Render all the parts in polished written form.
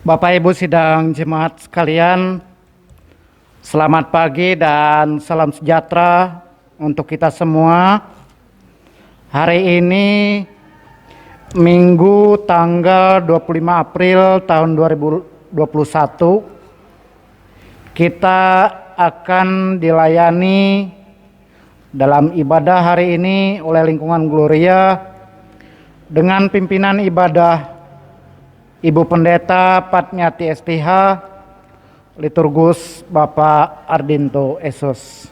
Bapak Ibu sidang jemaat sekalian, selamat pagi dan salam sejahtera untuk kita semua. Hari ini Minggu tanggal 25 April tahun 2021, kita akan dilayani dalam ibadah hari ini oleh lingkungan Gloria dengan pimpinan ibadah Ibu Pendeta Patmiati STH, Liturgus Bapak Ardinto Esos.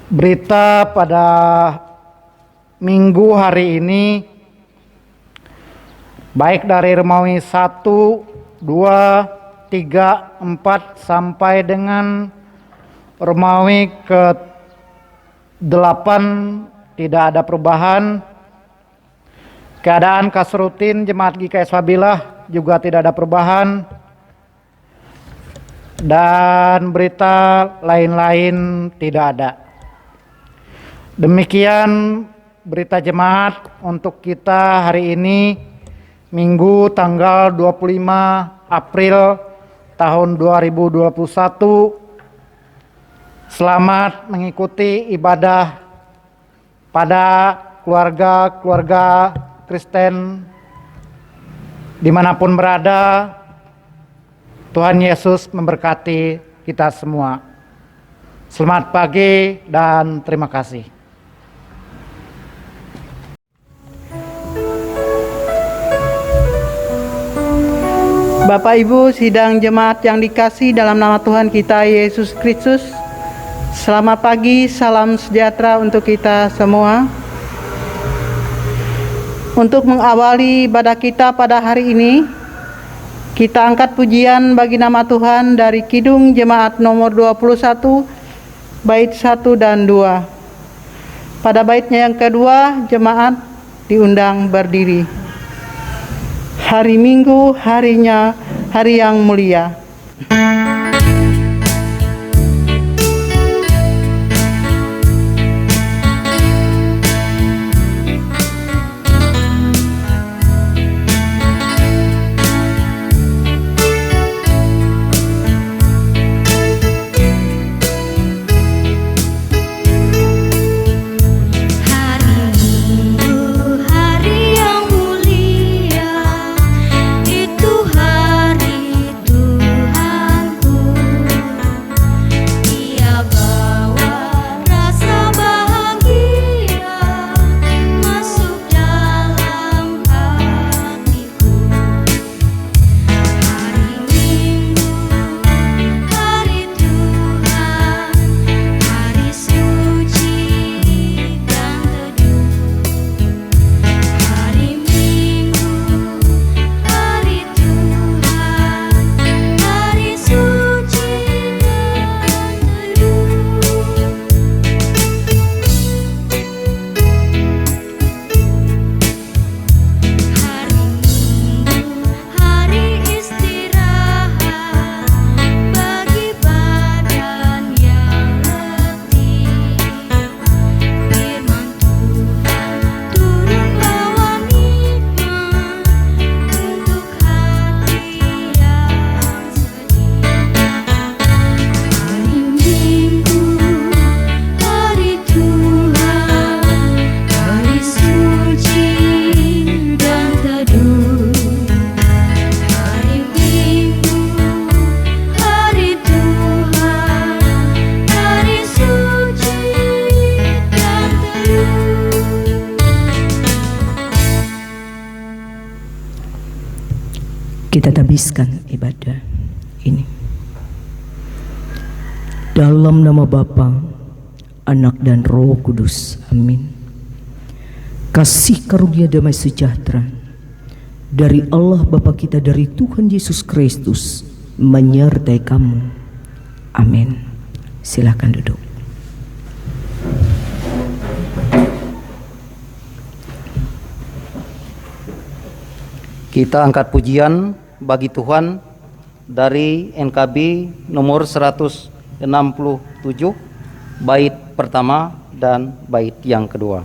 Berita pada Minggu hari ini, baik dari Romawi 1, 2, 3, 4 sampai dengan Romawi ke-8 tidak ada perubahan. Keadaan kas rutin Jemaat GKS Fadilah juga tidak ada perubahan. Dan berita lain-lain tidak ada. Demikian berita jemaat untuk kita hari ini, Minggu tanggal 25 April tahun 2021. Selamat mengikuti ibadah pada keluarga-keluarga Kristen dimanapun berada. Tuhan Yesus memberkati kita semua. Selamat pagi dan terima kasih. Bapak Ibu sidang jemaat yang dikasihi dalam nama Tuhan kita Yesus Kristus, selamat pagi, salam sejahtera untuk kita semua. Untuk mengawali ibadah kita pada hari ini, kita angkat pujian bagi nama Tuhan dari Kidung Jemaat nomor 21, bait 1 dan 2. Pada baitnya yang kedua, jemaat diundang berdiri. Hari Minggu, harinya hari yang mulia. Kita habiskan ibadah ini dalam nama Bapa, Anak dan Roh Kudus. Amin. Kasih karunia damai sejahtera dari Allah Bapa kita, dari Tuhan Yesus Kristus menyertai kamu. Amin. Silakan duduk. Kita angkat pujian bagi Tuhan dari NKB nomor 167, bait pertama dan bait yang kedua.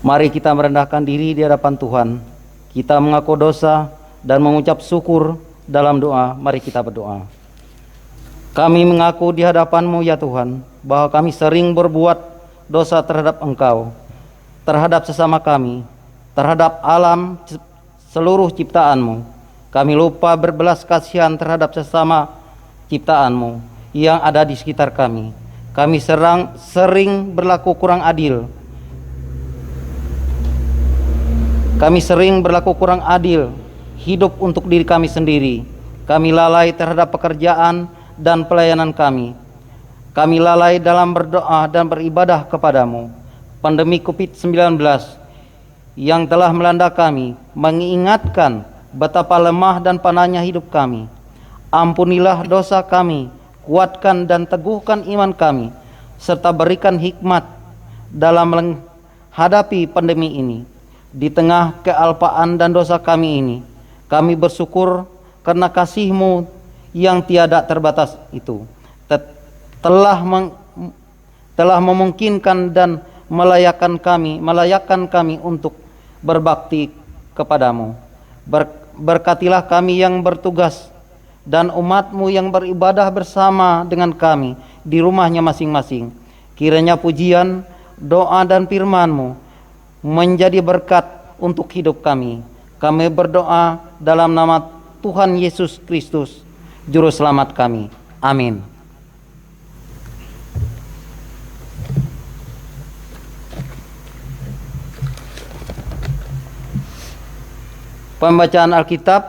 Mari kita merendahkan diri di hadapan Tuhan. Kita mengaku dosa dan mengucap syukur dalam doa. Mari kita berdoa. Kami mengaku di hadapan-Mu ya Tuhan, bahwa kami sering berbuat dosa terhadap Engkau, terhadap sesama kami, terhadap alam seluruh ciptaan-Mu. Kami lupa berbelas kasihan terhadap sesama ciptaan-Mu yang ada di sekitar kami. Kami sering berlaku kurang adil. Kami sering berlaku kurang adil, hidup untuk diri kami sendiri. Kami lalai terhadap pekerjaan dan pelayanan kami. Kami lalai dalam berdoa dan beribadah kepadamu. Pandemi COVID-19 yang telah melanda kami mengingatkan betapa lemah dan panahnya hidup kami. Ampunilah dosa kami, kuatkan dan teguhkan iman kami, serta berikan hikmat dalam menghadapi pandemi ini. Di tengah kealpaan dan dosa kami ini, kami bersyukur karena kasih-Mu yang tiada terbatas itu telah memungkinkan dan melayakkan kami untuk berbakti kepadamu. Berkatilah kami yang bertugas dan umat-Mu yang beribadah bersama dengan kami di rumahnya masing-masing. Kiranya pujian, doa dan firman-Mu menjadi berkat untuk hidup kami. Kami berdoa dalam nama Tuhan Yesus Kristus, Juru Selamat kami. Amin. Pembacaan Alkitab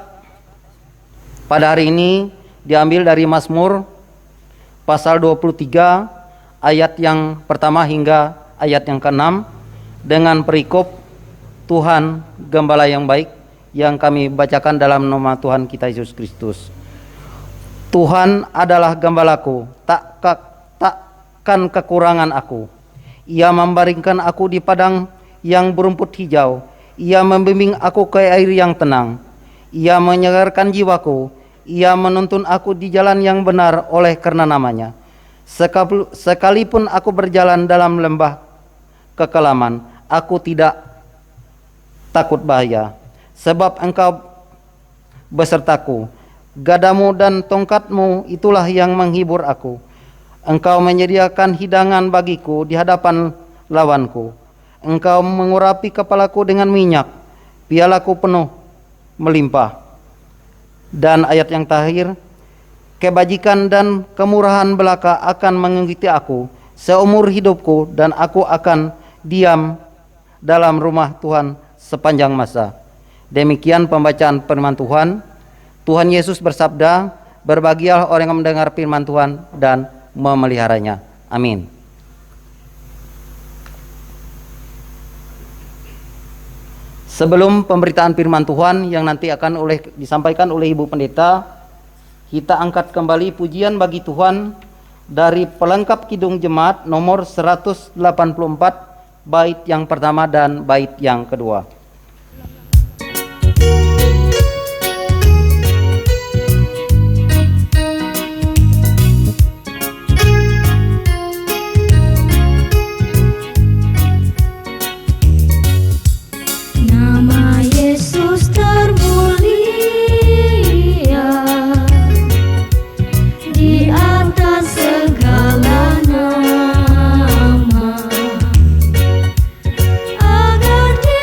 pada hari ini diambil dari Mazmur pasal 23 ayat yang pertama hingga ayat yang ke-6 dengan perikop Tuhan Gembala yang baik yang kami bacakan dalam nama Tuhan kita Yesus Kristus. Tuhan adalah gembalaku, takkan kekurangan aku. Ia membaringkan aku di padang yang berumput hijau. Ia membimbing aku ke air yang tenang. Ia menyegarkan jiwaku. Ia menuntun aku di jalan yang benar oleh karena namanya. Sekalipun aku berjalan dalam lembah kekelaman, aku tidak takut bahaya, sebab Engkau besertaku. Gadamu dan tongkat-Mu itulah yang menghibur aku. Engkau menyediakan hidangan bagiku di hadapan lawanku. Engkau mengurapi kepalaku dengan minyak, pialaku penuh melimpah. Dan ayat yang terakhir, kebajikan dan kemurahan belaka akan mengikuti aku seumur hidupku, dan aku akan diam dalam rumah Tuhan sepanjang masa. Demikian pembacaan firman Tuhan. Tuhan Yesus bersabda, berbahagialah orang yang mendengar firman Tuhan dan memeliharanya. Amin. Sebelum pemberitaan firman Tuhan yang nanti akan disampaikan oleh Ibu Pendeta, kita angkat kembali pujian bagi Tuhan dari pelengkap Kidung Jemaat nomor 184, bait yang pertama dan bait yang kedua. Nama Yesus termulia di atas segala nama, agar di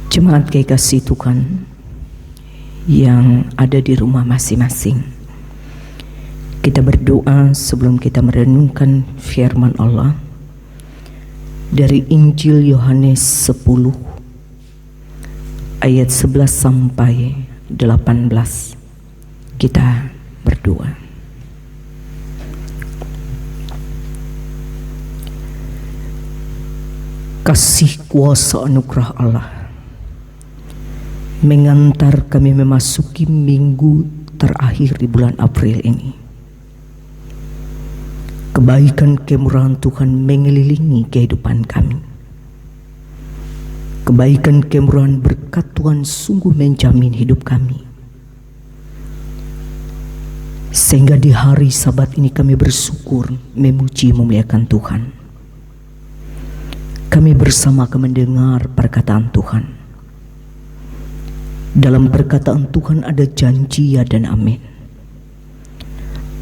Jemaat kekasih Tuhan yang ada di rumah masing-masing, kita berdoa sebelum kita merenungkan firman Allah dari Injil Yohanes 10 ayat 11 sampai 18. Kita berdoa. Kasih kuasa anugerah Allah mengantar kami memasuki minggu terakhir di bulan April ini. Kebaikan kemurahan Tuhan mengelilingi kehidupan kami. Kebaikan kemurahan berkat Tuhan sungguh menjamin hidup kami. Sehingga di hari Sabat ini kami bersyukur, memuji, memuliakan Tuhan. Kami bersama akan mendengar perkataan Tuhan. Dalam perkataan Tuhan ada janji ya dan amin.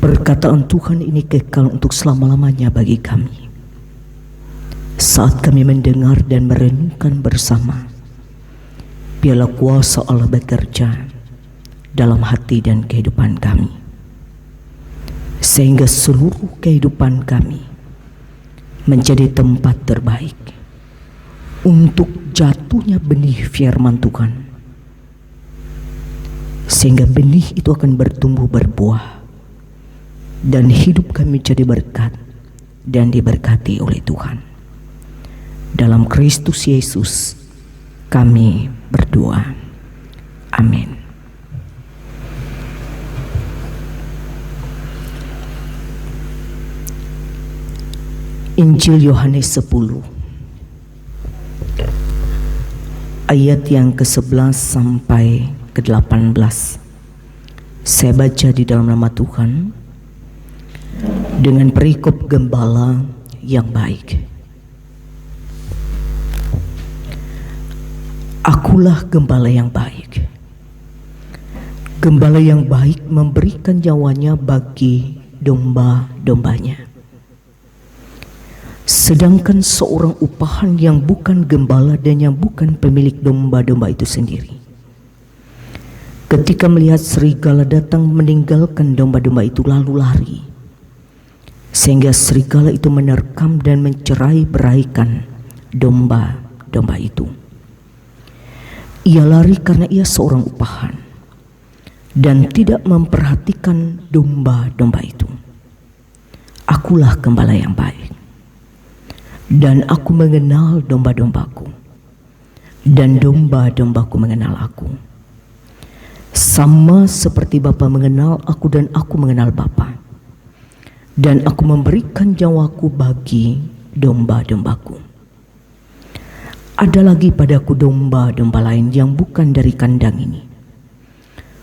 Perkataan Tuhan ini kekal untuk selama-lamanya bagi kami. Saat kami mendengar dan merenungkan bersama, biarlah kuasa Allah bekerja dalam hati dan kehidupan kami, sehingga seluruh kehidupan kami menjadi tempat terbaik untuk jatuhnya benih firman Tuhan, sehingga benih itu akan bertumbuh berbuah dan hidup kami jadi berkat dan diberkati oleh Tuhan. Dalam Kristus Yesus kami berdoa. Amin. Injil Yohanes 10 ayat yang ke-11 sampai ke-18. Saya baca di dalam nama Tuhan dengan perikop gembala yang baik. Akulah gembala yang baik. Gembala yang baik memberikan nyawanya bagi domba-dombanya. Sedangkan seorang upahan yang bukan gembala dan yang bukan pemilik domba-domba itu sendiri, ketika melihat serigala datang meninggalkan domba-domba itu lalu lari, sehingga serigala itu menerkam dan mencerai-beraikan domba-domba itu. Ia lari karena ia seorang upahan dan tidak memperhatikan domba-domba itu. Akulah gembala yang baik, dan aku mengenal domba-dombaku, dan domba-dombaku mengenal aku. Sama seperti Bapa mengenal aku dan aku mengenal Bapa, dan aku memberikan nyawaku bagi domba-dombaku. Ada lagi padaku domba-domba lain yang bukan dari kandang ini.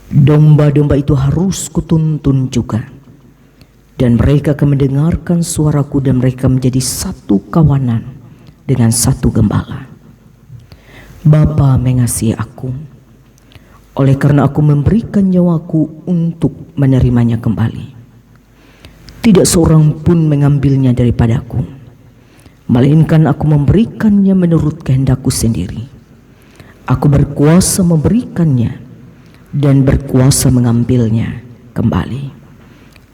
Domba-domba itu harus kutuntun juga, dan mereka akan mendengarkan suaraku, dan mereka menjadi satu kawanan dengan satu gembala. Bapa mengasihi aku, oleh karena aku memberikan nyawaku untuk menerimanya kembali. Tidak seorang pun mengambilnya daripadaku, melainkan aku memberikannya menurut kehendakku sendiri. Aku berkuasa memberikannya dan berkuasa mengambilnya kembali.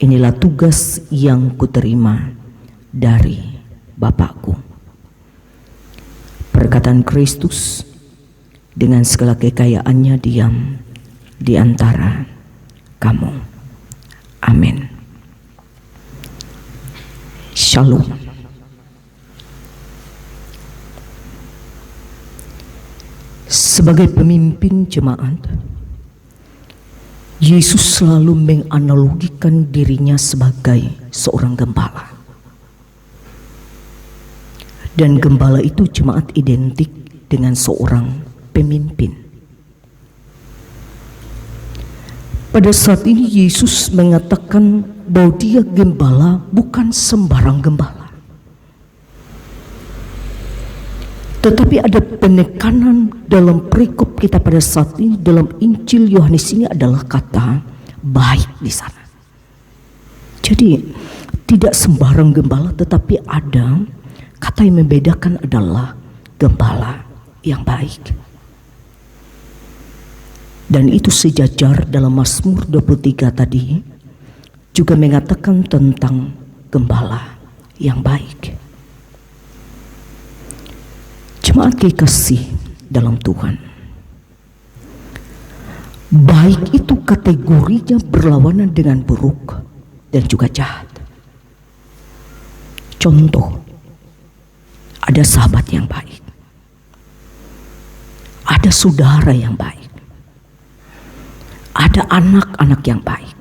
Inilah tugas yang kuterima dari Bapakku. Perkataan Kristus dengan segala kekayaannya diam di antara kamu. Amin. Shalom. Sebagai pemimpin jemaat, Yesus selalu menganalogikan dirinya sebagai seorang gembala. Dan gembala itu jemaat identik dengan seorang pemimpin. Pada saat ini Yesus mengatakan bahwa dia gembala, bukan sembarang gembala. Tetapi ada penekanan dalam perikop kita pada saat ini, dalam Injil Yohanes ini adalah kata baik di sana. Jadi tidak sembarang gembala, tetapi ada kata yang membedakan adalah gembala yang baik. Dan itu sejajar dalam Mazmur 23 tadi juga mengatakan tentang gembala yang baik. Jemaat kekasih dalam Tuhan, baik itu kategorinya berlawanan dengan buruk dan juga jahat. Contoh, ada sahabat yang baik, ada saudara yang baik, ada anak-anak yang baik,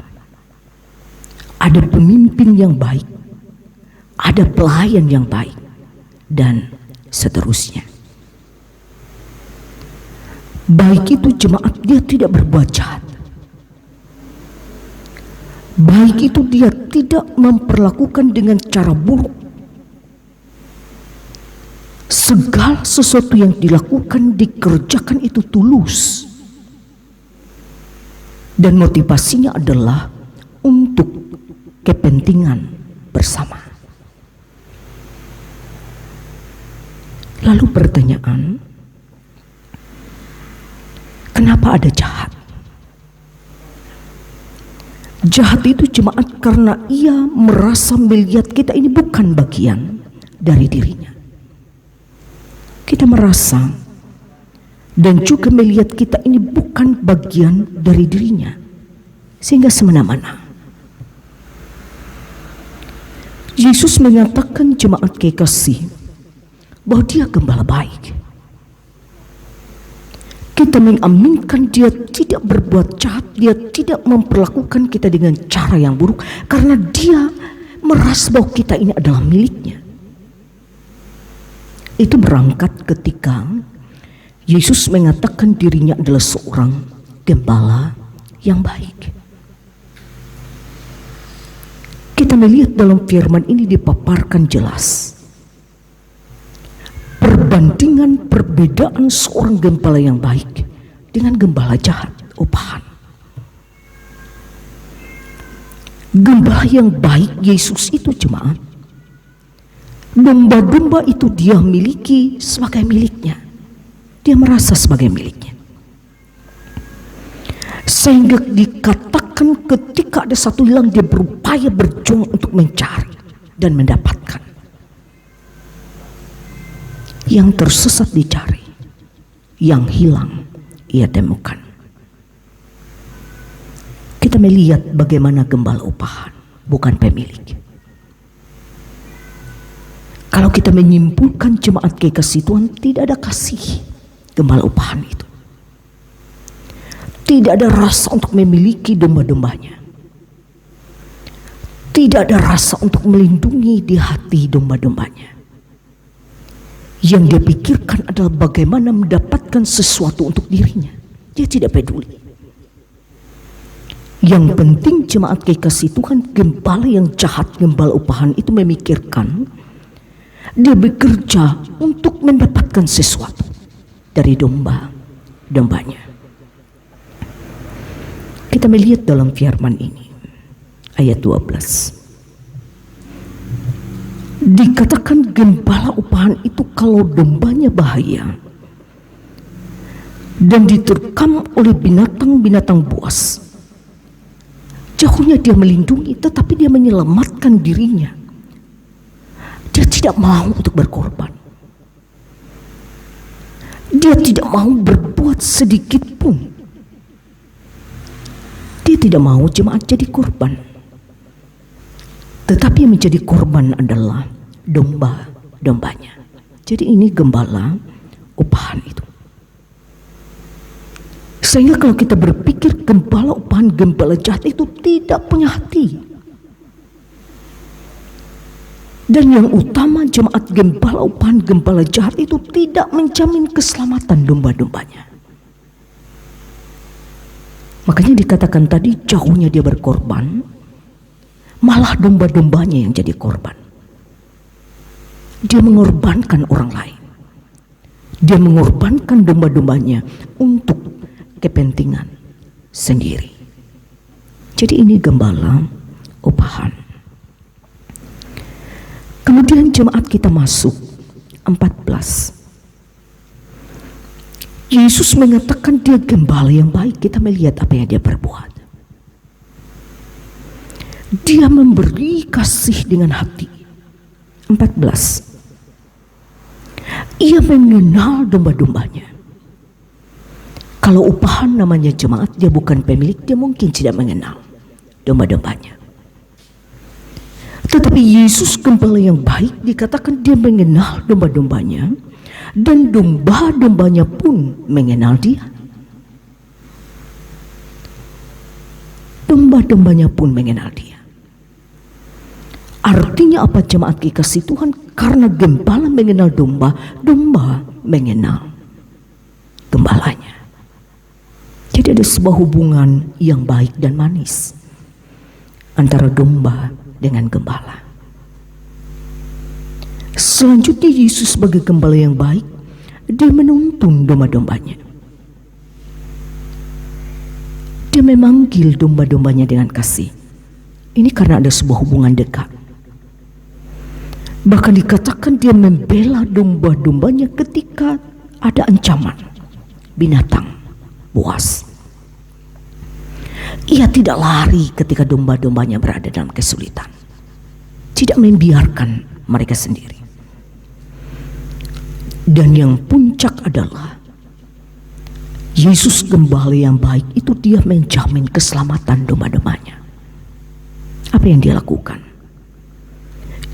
ada pemimpin yang baik, ada pelayan yang baik, dan seterusnya. Baik itu jemaat dia tidak berbuat jahat. Baik itu dia tidak memperlakukan dengan cara buruk. Segala sesuatu yang dilakukan, dikerjakan itu tulus. Dan motivasinya adalah untuk kepentingan bersama. Lalu pertanyaan, kenapa ada jahat? Jahat itu jemaat karena ia merasa melihat kita ini bukan bagian dari dirinya. Kita merasa dan juga melihat kita ini bukan bagian dari dirinya, sehingga semena-mena. Yesus mengatakan jemaat kekasih bahwa dia gembala baik. Kita mengaminkan dia tidak berbuat jahat, dia tidak memperlakukan kita dengan cara yang buruk, karena dia merasa bahwa kita ini adalah miliknya. Itu berangkat ketika Yesus mengatakan dirinya adalah seorang gembala yang baik. Kita melihat dalam firman ini dipaparkan jelas perbandingan perbedaan seorang gembala yang baik dengan gembala jahat, upahan. Gembala yang baik Yesus itu jemaat, domba-domba itu dia miliki sebagai miliknya. Dia merasa sebagai miliknya. Sehingga dikatakan ketika ada satu hilang, dia berupaya berjuang untuk mencari dan mendapatkan. Yang tersesat dicari, yang hilang ia temukan. Kita melihat bagaimana gembala upahan, bukan pemilik. Kalau kita menyimpulkan jemaat kekasih Tuhan, tidak ada kasih gembala upahan itu. Tidak ada rasa untuk memiliki domba-dombanya. Tidak ada rasa untuk melindungi di hati domba-dombanya. Yang dia pikirkan adalah bagaimana mendapatkan sesuatu untuk dirinya. Dia tidak peduli. Yang penting jemaat kekasih Tuhan, gembala yang jahat, gembala upahan itu memikirkan dia bekerja untuk mendapatkan sesuatu dari domba-dombanya. Kita melihat dalam firman ini ayat 12. Dikatakan gembala upahan itu kalau dombanya bahaya dan diterkam oleh binatang-binatang buas, jauhnya dia melindungi, tetapi dia menyelamatkan dirinya. Dia tidak mau untuk berkorban. Dia tidak mau berbuat sedikit pun. Dia tidak mau jemaat jadi korban. Tetapi yang menjadi korban adalah domba-dombanya. Jadi ini gembala upahan itu. Sehingga kalau kita berpikir gembala upahan, gembala jahat itu tidak punya hati. Dan yang utama jemaat gembala upahan, gembala jahat itu tidak menjamin keselamatan domba-dombanya. Makanya dikatakan tadi jauhnya dia berkorban, malah domba-dombanya yang jadi korban. Dia mengorbankan orang lain. Dia mengorbankan domba-dombanya untuk kepentingan sendiri. Jadi ini gembala upahan. Kemudian jemaat kita masuk 14. Yesus mengatakan dia gembala yang baik. Kita melihat apa yang dia perbuat. Dia memberi kasih dengan hati. 14. Ia mengenal domba-dombanya. Kalau upahan namanya jemaat, dia bukan pemilik, dia mungkin tidak mengenal domba-dombanya. Tetapi Yesus gembala yang baik, dikatakan dia mengenal domba-dombanya, dan domba-dombanya pun mengenal dia. Domba-dombanya pun mengenal dia. Artinya apa jemaat kekasih Tuhan? Karena gembala mengenal domba, domba mengenal gembalanya. Jadi ada sebuah hubungan yang baik dan manis antara domba dengan gembala. Selanjutnya Yesus sebagai gembala yang baik, dia menuntun domba-dombanya. Dia memanggil domba-dombanya dengan kasih. Ini karena ada sebuah hubungan dekat. Bahkan dikatakan dia membela domba-dombanya ketika ada ancaman binatang buas. Ia tidak lari ketika domba-dombanya berada dalam kesulitan. Tidak membiarkan mereka sendiri. Dan yang puncak adalah Yesus gembala yang baik itu, dia menjamin keselamatan domba-dombanya. Apa yang dia lakukan?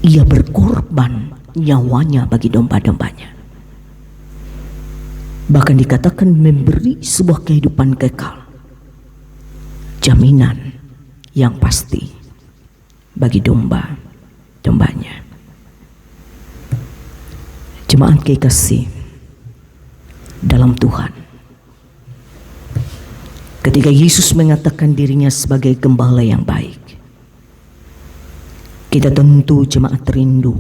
Ia berkorban nyawanya bagi domba-dombanya. Bahkan dikatakan memberi sebuah kehidupan kekal, jaminan yang pasti bagi domba-dombanya. Jemaat kekasih dalam Tuhan, ketika Yesus mengatakan dirinya sebagai gembala yang baik, kita tentu jemaat rindu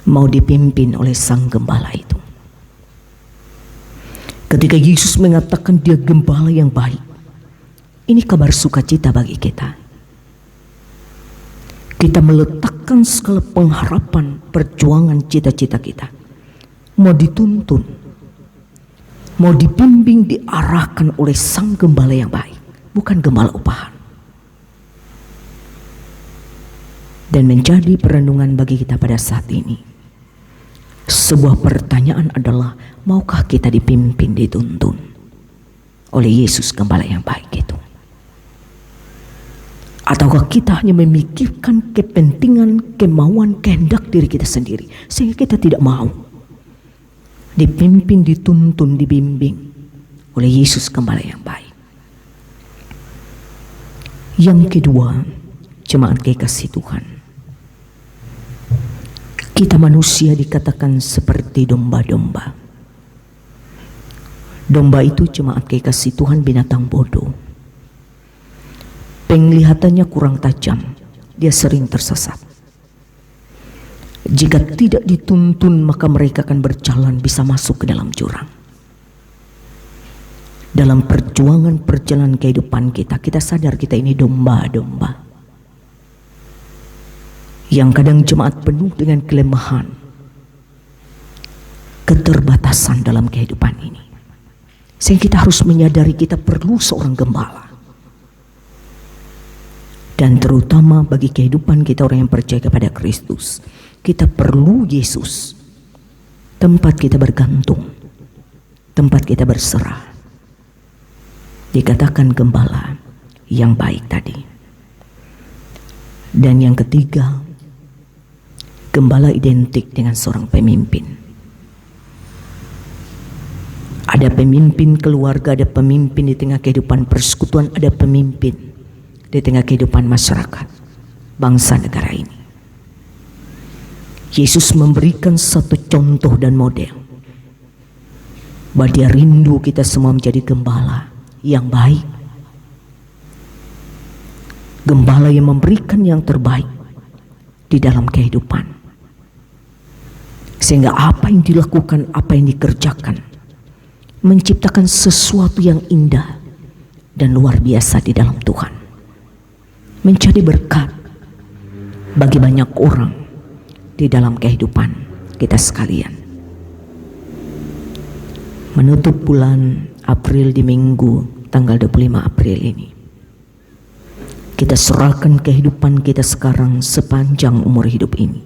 mau dipimpin oleh sang gembala itu. Ketika Yesus mengatakan dia gembala yang baik, ini kabar sukacita bagi kita. Kita meletakkan segala pengharapan, perjuangan, cita-cita kita. Mau dituntun, mau dibimbing, diarahkan oleh sang gembala yang baik, bukan gembala upahan. Dan menjadi perenungan bagi kita pada saat ini, sebuah pertanyaan adalah, maukah kita dipimpin, dituntun oleh Yesus gembala yang baik itu? Ataukah kita hanya memikirkan kepentingan, kemauan, kehendak diri kita sendiri, sehingga kita tidak mau dipimpin, dituntun, dibimbing oleh Yesus gembala yang baik? Yang kedua, jemaat kekasih Tuhan, kita manusia dikatakan seperti domba-domba. Domba itu, jemaat kekasih Tuhan, binatang bodoh. Penglihatannya kurang tajam, dia sering tersesat. Jika tidak dituntun, maka mereka akan berjalan bisa masuk ke dalam jurang. Dalam perjuangan perjalanan kehidupan kita, kita sadar kita ini domba-domba yang kadang jemaat penuh dengan kelemahan, keterbatasan dalam kehidupan ini. Sehingga kita harus menyadari kita perlu seorang gembala. Dan terutama bagi kehidupan kita orang yang percaya kepada Kristus, kita perlu Yesus, tempat kita bergantung, tempat kita berserah. Dikatakan gembala yang baik tadi. Dan yang ketiga, gembala identik dengan seorang pemimpin. Ada pemimpin keluarga, ada pemimpin di tengah kehidupan persekutuan, ada pemimpin di tengah kehidupan masyarakat, bangsa negara ini. Yesus memberikan satu contoh dan model bahwa dia rindu kita semua menjadi gembala yang baik, gembala yang memberikan yang terbaik di dalam kehidupan, sehingga apa yang dilakukan, apa yang dikerjakan, menciptakan sesuatu yang indah dan luar biasa di dalam Tuhan, menjadi berkat bagi banyak orang di dalam kehidupan kita sekalian. menutup bulan April di minggu tanggal 25 April ini. Kita serahkan kehidupan kita sekarang sepanjang umur hidup ini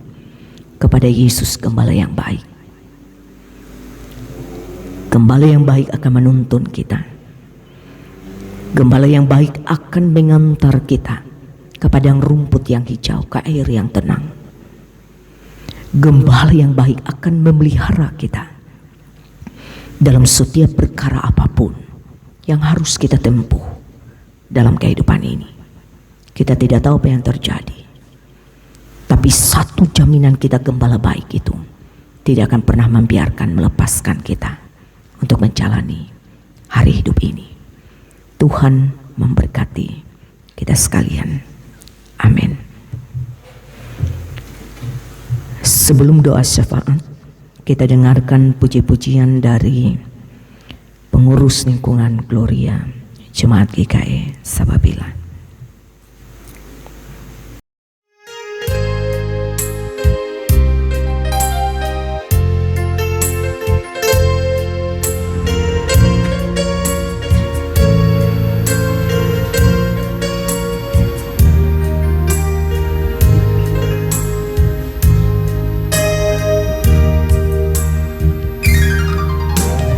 kepada Yesus Gembala yang baik. Gembala yang baik akan menuntun kita. Gembala yang baik akan mengantar kita ke padang rumput yang hijau, ke air yang tenang. Gembala yang baik akan memelihara kita dalam setiap perkara apapun yang harus kita tempuh dalam kehidupan ini. Kita tidak tahu apa yang terjadi, tapi satu jaminan kita, gembala baik itu tidak akan pernah membiarkan melepaskan kita untuk menjalani hari hidup ini. Tuhan memberkati kita sekalian. Amin. Sebelum doa syafaat, kita dengarkan puji-pujian dari pengurus lingkungan Gloria Jemaat GKI Sababila.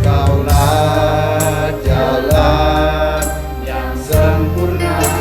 Kaulah jalan yang sempurna.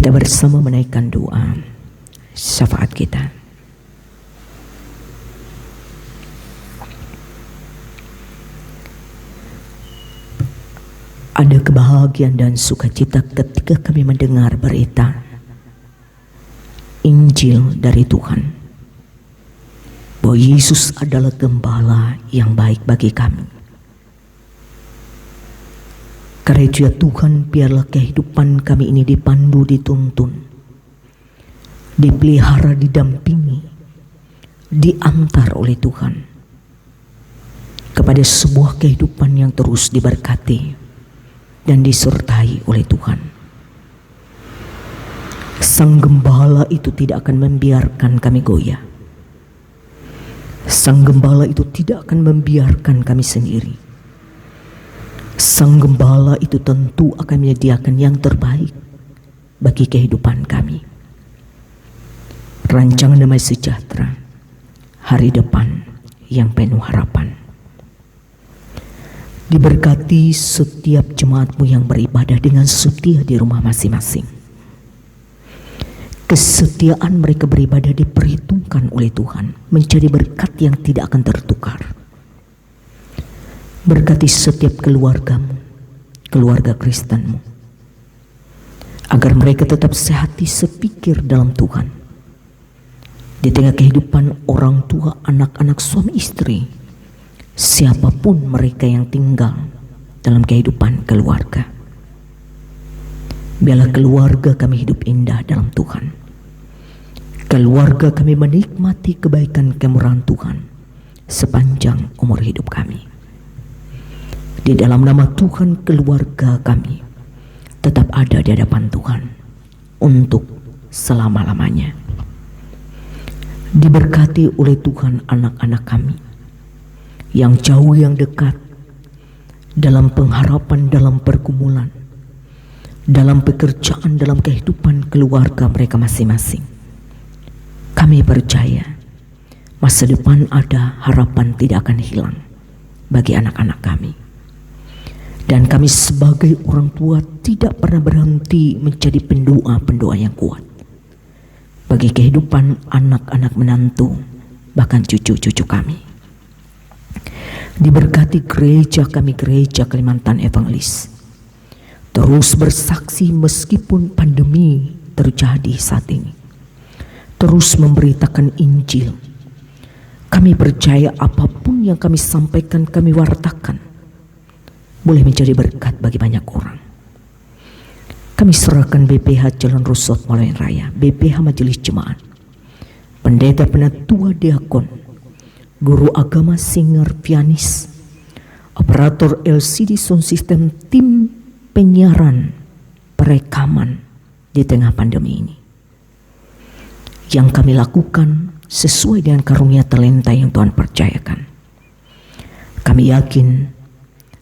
Kita bersama menaikkan doa syafaat kita. Ada kebahagiaan dan sukacita ketika kami mendengar berita Injil dari Tuhan, bahwa Yesus adalah gembala yang baik bagi kami. Karena itu ya Tuhan, biarlah kehidupan kami ini dipandu, dituntun, dipelihara, didampingi, diantar oleh Tuhan kepada sebuah kehidupan yang terus diberkati dan disertai oleh Tuhan. Sang gembala itu tidak akan membiarkan kami goyah. Sang gembala itu tidak akan membiarkan kami sendiri. Sang gembala itu tentu akan menyediakan yang terbaik bagi kehidupan kami. Rancangan damai sejahtera, hari depan yang penuh harapan. Diberkati setiap jemaatmu yang beribadah dengan setia di rumah masing-masing. Kesetiaan mereka beribadah diperhitungkan oleh Tuhan menjadi berkat yang tidak akan tertukar. Berkati setiap keluargamu, keluarga Kristenmu, agar mereka tetap sehati sepikir dalam Tuhan. Di tengah kehidupan orang tua, anak-anak, suami istri, siapapun mereka yang tinggal dalam kehidupan keluarga. Biarlah keluarga kami hidup indah dalam Tuhan. Keluarga kami menikmati kebaikan kemurahan Tuhan sepanjang umur hidup kami. Di dalam nama Tuhan, keluarga kami tetap ada di hadapan Tuhan untuk selama-lamanya. Diberkati oleh Tuhan anak-anak kami yang jauh yang dekat, dalam pengharapan, dalam pergumulan, dalam pekerjaan, dalam kehidupan keluarga mereka masing-masing. Kami percaya masa depan ada, harapan tidak akan hilang bagi anak-anak kami. Dan kami sebagai orang tua tidak pernah berhenti menjadi pendoa-pendoa yang kuat bagi kehidupan anak-anak menantu, bahkan cucu-cucu kami. Diberkati gereja kami, gereja Kalimantan Evangelis, terus bersaksi meskipun pandemi terjadi saat ini, terus memberitakan Injil. Kami percaya apapun yang kami sampaikan, kami wartakan, boleh menjadi berkat bagi banyak orang. Kami serahkan BPH Jalan Rusot Malayan Raya, BPH Majelis Jemaat, pendeta penatua diakon, guru agama, singer, pianis, operator LCD sound system, tim penyiaran, perekaman di tengah pandemi ini. Yang kami lakukan sesuai dengan karunia talenta yang Tuhan percayakan. Kami yakin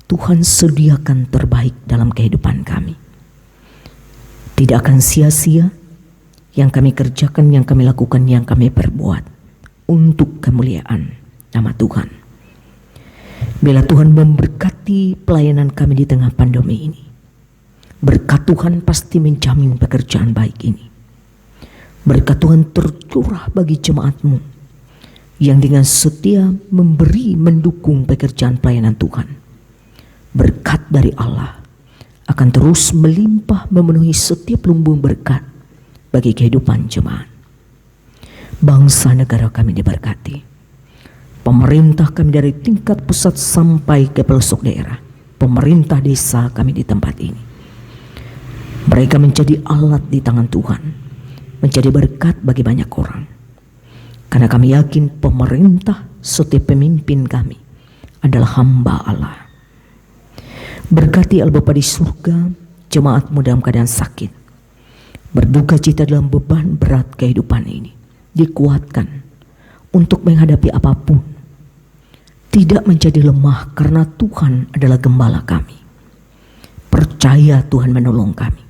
Tuhan sediakan terbaik dalam kehidupan kami. Tidak akan sia-sia yang kami kerjakan, yang kami lakukan, yang kami perbuat untuk kemuliaan nama Tuhan. Bila Tuhan memberkati pelayanan kami di tengah pandemi ini, berkat Tuhan pasti menjamin pekerjaan baik ini. Berkat Tuhan tercurah bagi jemaatmu yang dengan setia memberi, mendukung pekerjaan pelayanan Tuhan. Berkat dari Allah akan terus melimpah memenuhi setiap lumbung berkat bagi kehidupan jemaat. Bangsa negara kami diberkati. Pemerintah kami dari tingkat pusat sampai ke pelosok daerah. Pemerintah desa kami di tempat ini. Mereka menjadi alat di tangan Tuhan, menjadi berkat bagi banyak orang. Karena kami yakin pemerintah setiap pemimpin kami adalah hamba Allah. Berkati Allah Bapa di surga, jemaatmu dalam keadaan sakit, berduka cita dalam beban berat kehidupan ini, dikuatkan untuk menghadapi apapun, tidak menjadi lemah karena Tuhan adalah gembala kami. Percaya Tuhan menolong kami.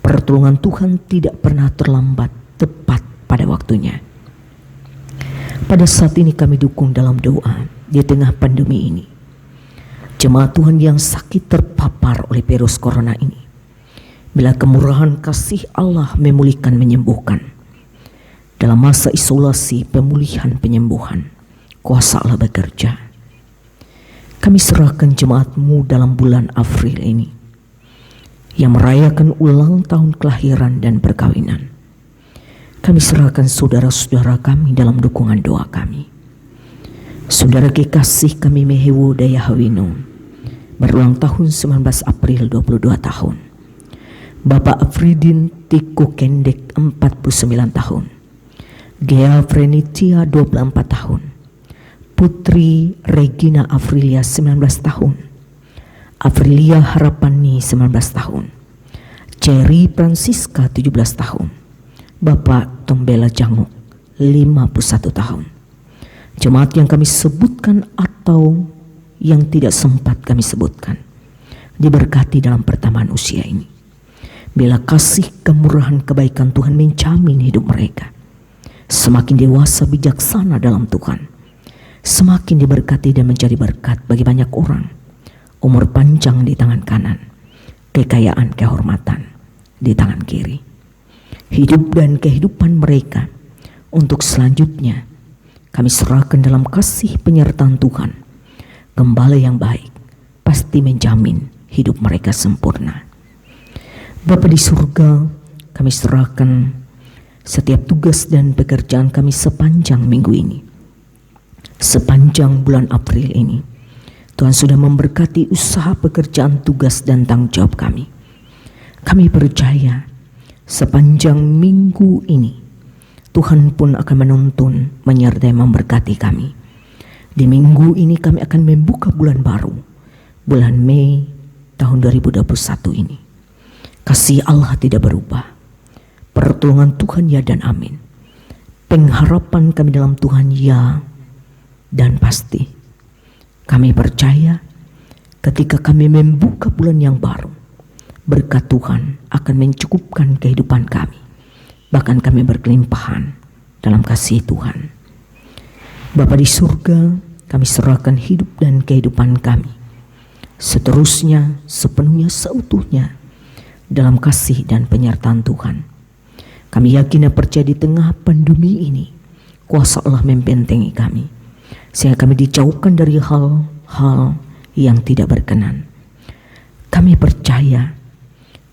Pertolongan Tuhan tidak pernah terlambat, tepat pada waktunya. Pada saat ini kami dukung dalam doa di tengah pandemi ini. Jemaat Tuhan yang sakit terpapar oleh virus corona ini, Bila kemurahan kasih Allah memulihkan menyembuhkan. Dalam masa isolasi pemulihan penyembuhan, kuasa Allah bekerja. Kami serahkan jemaatmu dalam bulan April ini, yang merayakan ulang tahun kelahiran dan perkawinan. Kami serahkan saudara-saudara kami dalam dukungan doa kami. Saudara kekasih kami Mehewo Dayahawino, berulang tahun 19 April 22 tahun. Bapak Afridin Tiko Kendek 49 tahun. Gea Frenitia 24 tahun. Putri Regina Afrilia 19 tahun. Afrilia Harapani 19 tahun. Cherry Francisca 17 tahun. Bapak Tombela Janguk 51 tahun. Jemaat yang kami sebutkan atau yang tidak sempat kami sebutkan diberkati dalam pertambahan usia ini. Bila kasih kemurahan kebaikan Tuhan menjamin hidup mereka, semakin dewasa bijaksana dalam Tuhan, semakin diberkati dan menjadi berkat bagi banyak orang. Umur panjang di tangan kanan, kekayaan kehormatan di tangan kiri. Hidup dan kehidupan mereka untuk selanjutnya kami serahkan dalam kasih penyertaan Tuhan. Gembala yang baik pasti menjamin hidup mereka sempurna. Bapa di surga, kami serahkan setiap tugas dan pekerjaan kami sepanjang minggu ini. Sepanjang bulan April ini, Tuhan sudah memberkati usaha pekerjaan tugas dan tanggung jawab kami. Kami percaya sepanjang minggu ini, Tuhan pun akan menuntun, menyertai, memberkati kami. Di minggu ini kami akan membuka bulan baru, bulan Mei tahun 2021 ini. Kasih Allah tidak berubah. Pertolongan Tuhan ya dan amin. Pengharapan kami dalam Tuhan ya dan pasti. Kami percaya ketika kami membuka bulan yang baru, berkat Tuhan akan mencukupkan kehidupan kami. Bahkan kami berkelimpahan dalam kasih Tuhan. Bapa di surga, kami serahkan hidup dan kehidupan kami seterusnya, sepenuhnya, seutuhnya dalam kasih dan penyertaan Tuhan. Kami yakin dan percaya di tengah pandemi ini, kuasa Allah membentengi kami, sehingga kami dijauhkan dari hal-hal yang tidak berkenan. Kami percaya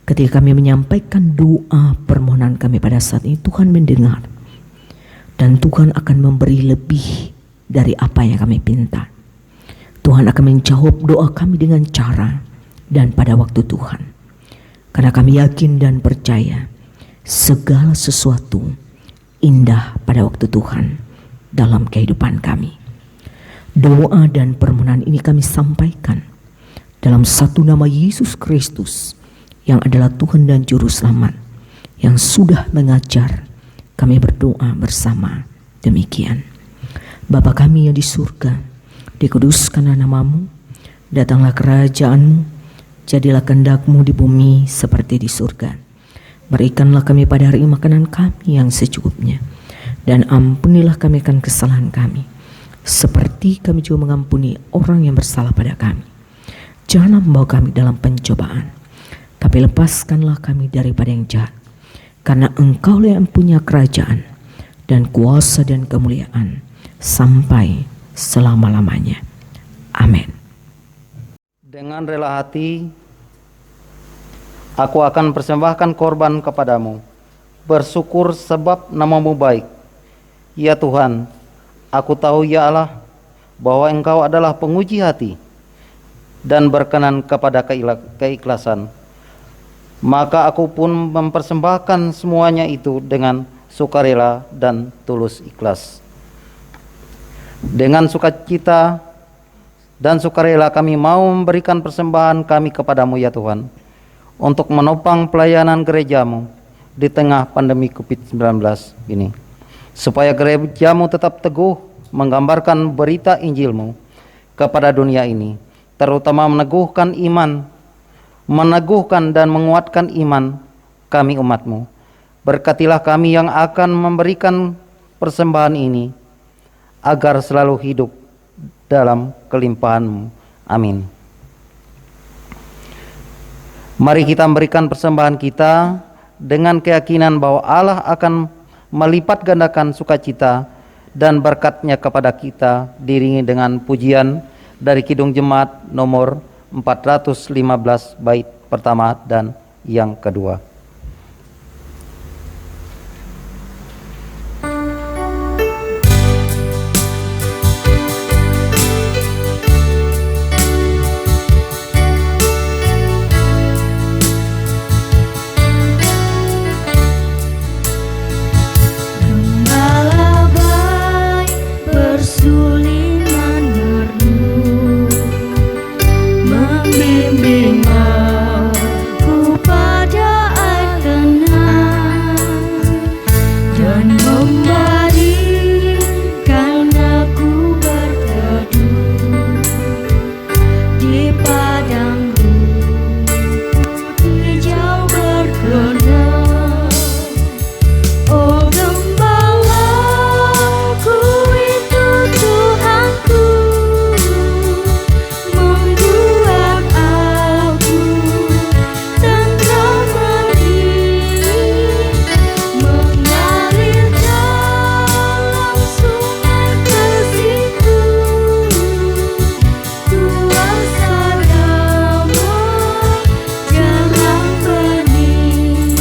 ketika kami menyampaikan doa permohonan kami pada saat ini, Tuhan mendengar. Dan Tuhan akan memberi lebih dari apa yang kami pinta. Tuhan akan menjawab doa kami dengan cara dan pada waktu Tuhan. Karena kami yakin dan percaya segala sesuatu indah pada waktu Tuhan dalam kehidupan kami. Doa dan permohonan ini kami sampaikan dalam satu nama Yesus Kristus yang adalah Tuhan dan Juru Selamat yang sudah mengajar kami berdoa bersama demikian. Bapa kami yang di surga, dikuduskanlah namamu, datanglah kerajaanmu, jadilah kehendak-Mu di bumi seperti di surga. Berikanlah kami pada hari ini makanan kami yang secukupnya, dan ampunilah kami akan kesalahan kami, seperti kami juga mengampuni orang yang bersalah pada kami. Janganlah membawa kami dalam pencobaan, tapi lepaskanlah kami daripada yang jahat. Karena Engkau yang punya kerajaan dan kuasa dan kemuliaan sampai selama-lamanya. Amin. Dengan rela hati, aku akan persembahkan korban kepadamu, bersyukur sebab namamu baik. Ya Tuhan, aku tahu ya Allah, bahwa Engkau adalah penguji hati dan berkenan kepada keikhlasan. Maka aku pun mempersembahkan semuanya itu dengan sukarela dan tulus ikhlas. Dengan sukacita dan sukarela kami mau memberikan persembahan kami kepadamu ya Tuhan, untuk menopang pelayanan gerejamu di tengah pandemi COVID-19 ini, supaya gerejamu tetap teguh menggambarkan berita Injilmu kepada dunia ini, terutama meneguhkan dan menguatkan iman kami umatmu. Berkatilah kami yang akan memberikan persembahan ini, agar selalu hidup dalam kelimpahan-Mu. Amin. Mari kita memberikan persembahan kita dengan keyakinan bahwa Allah akan melipat gandakan sukacita dan berkat-Nya kepada kita, diiringi dengan pujian dari Kidung Jemaat nomor 415 bait pertama dan yang kedua. Bersulingan merdu membimbing aku pada air tenang dan membaringkan aku berteduh di padang rumput hijau bergerak. Oh gembalaku itu Tuhanku, membuat aku tenteram hati, mengalir dalam sungai kasih-Ku, kuasa damai jarang bening.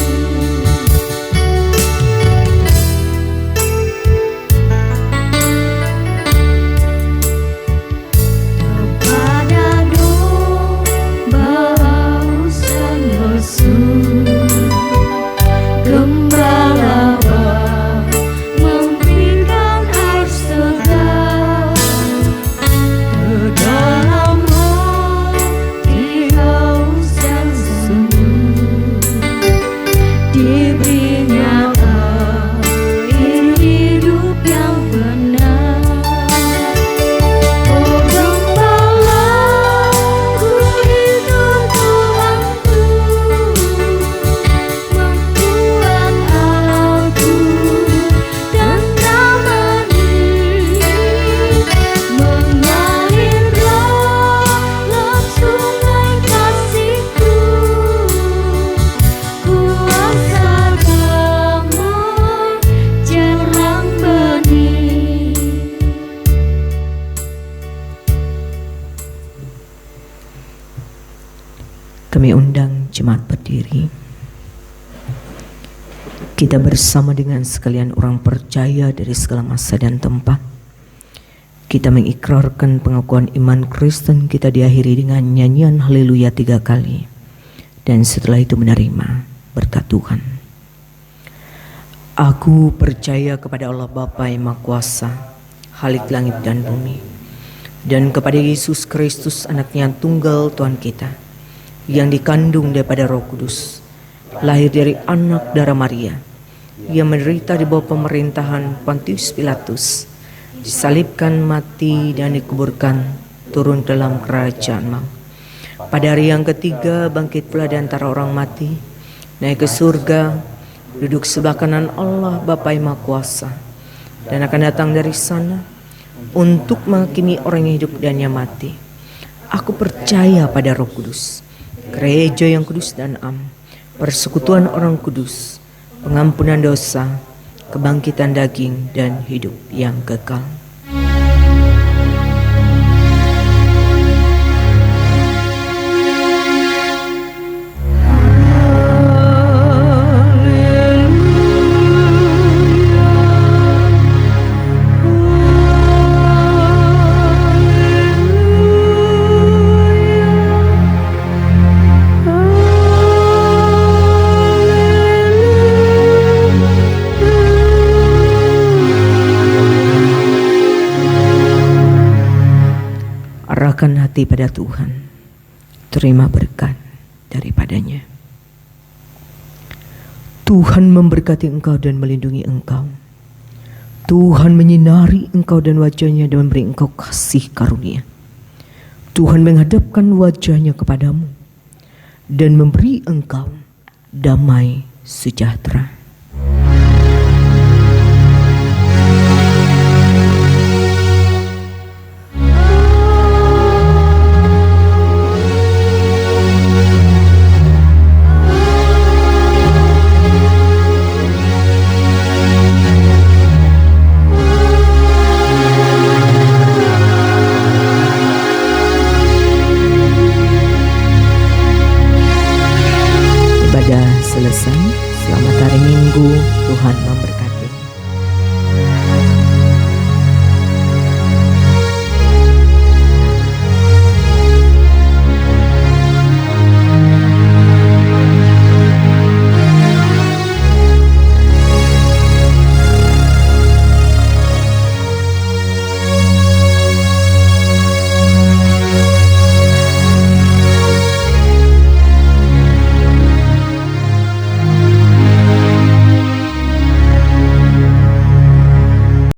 Kepada domba haus dan lesu, gembala memberikan air segar ke dalam hati haus dan sunyi, diberinya air hidup yang benar. Oh gembalaku itu Tuhanku, membuat aku tenteram hati, mengalir dalam sungai kasih-Ku, kuasa damai jarang bening. Kami undang jemaat berdiri. Kita bersama dengan sekalian orang percaya dari segala masa dan tempat. Kita mengikrarkan pengakuan iman Kristen kita diakhiri dengan nyanyian haleluya 3 kali. Dan setelah itu menerima berkat Tuhan. Aku percaya kepada Allah Bapa yang Maha Kuasa, Khalik langit dan bumi, dan kepada Yesus Kristus anaknya yang tunggal Tuhan kita, yang dikandung daripada Roh Kudus, lahir dari anak darah Maria, yang menderita di bawah pemerintahan Pontius Pilatus, disalibkan, mati dan dikuburkan, turun dalam kerajaan maut. Pada hari yang ketiga bangkit pula di antara orang mati, naik ke surga, duduk sebelah kanan Allah Bapa yang Maha Kuasa, dan akan datang dari sana untuk menghakimi orang yang hidup dan yang mati. Aku percaya pada Roh Kudus, gereja yang kudus dan am, persekutuan orang kudus, pengampunan dosa, kebangkitan daging dan hidup yang kekal. Arahkan hati pada Tuhan, terima berkat daripadanya. Tuhan memberkati engkau dan melindungi engkau. Tuhan menyinari engkau dan wajahnya dan memberi engkau kasih karunia. Tuhan menghadapkan wajahnya kepadamu dan memberi engkau damai sejahtera.